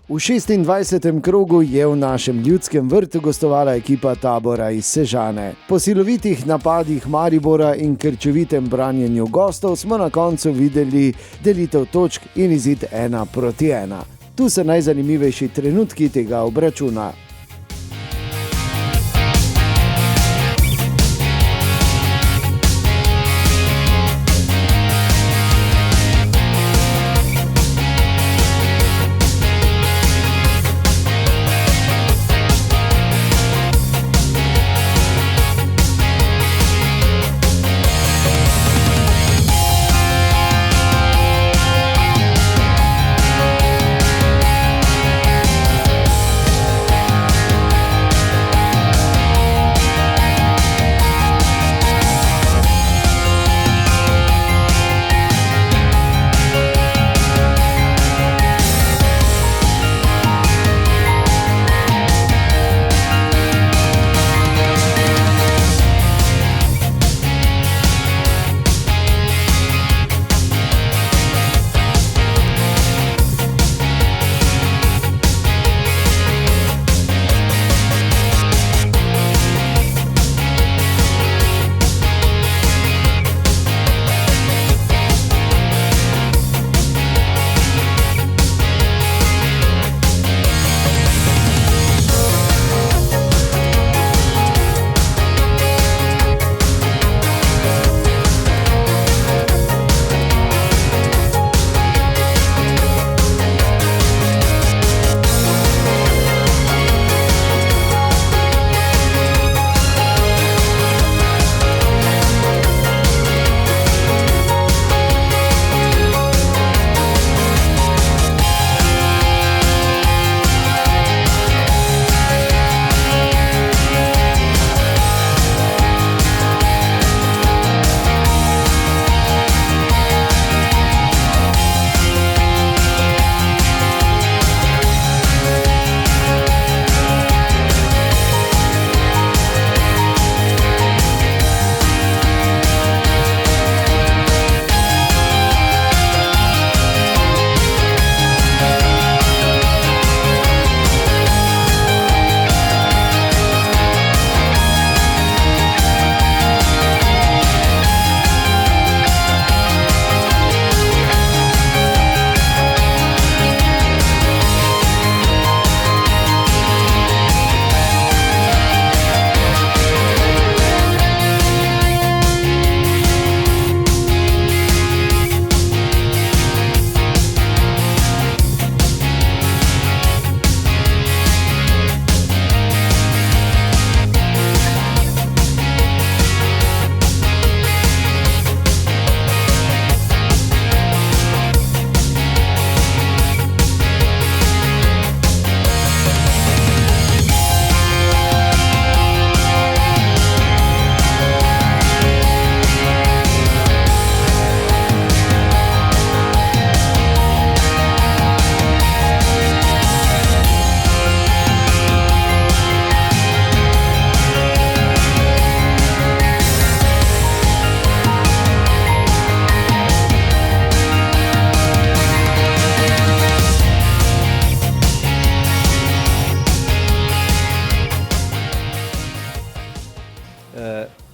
V 26. krogu je v našem Ljudskem vrtu gostovala ekipa Tabora iz Sežane. Po silovitih napadih Maribora in krčevitem branjenju gostov smo na koncu videli delitev točk in izid 1-1. Tu so najzanimivejši trenutki tega obračuna.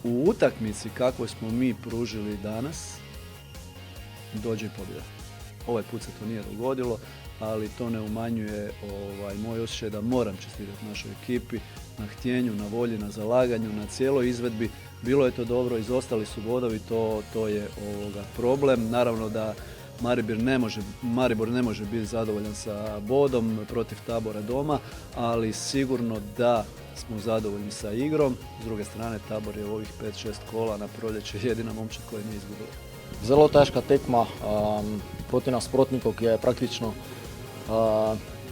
U utakmici kakvoj smo mi pružili danas, dođe pobjeda. Ovaj put se to nije dogodilo, ali to ne umanjuje moj osjećaj da moram čestitati našoj ekipi na htjenju, na volji, na zalaganju, na cijeloj izvedbi. Bilo je to dobro, izostali su bodovi, to je problem. Naravno da Maribor ne može biti zadovoljan sa bodom protiv Tabora doma, ali sigurno da smo zadovoljni sa igrom. S druge strane, Tabor je u ovih 5-6 kola na proljeće jedina momčad koja nije izgubila. Zelo težka tekma proti nasprotniku, ki je praktično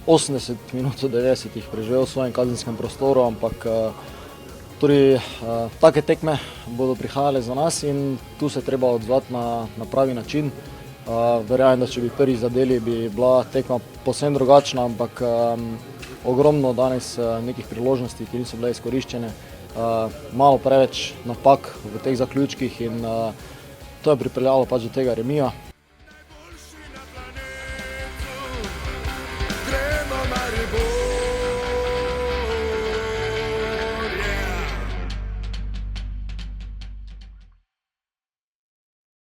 80 minut od 90 preživel v svojem kazenskem prostoru, ampak tudi take tekme bodo prihajale za nas in tu se treba odzvati na pravi način. Verjamem, da če bi prvi zadeli, bi bila tekma povsem drugačna, ampak ogromno danes nekih priložnosti, ki niso bile izkoriščene, malo preveč napak v teh zaključkih in to je pripeljalo pač do tega remija.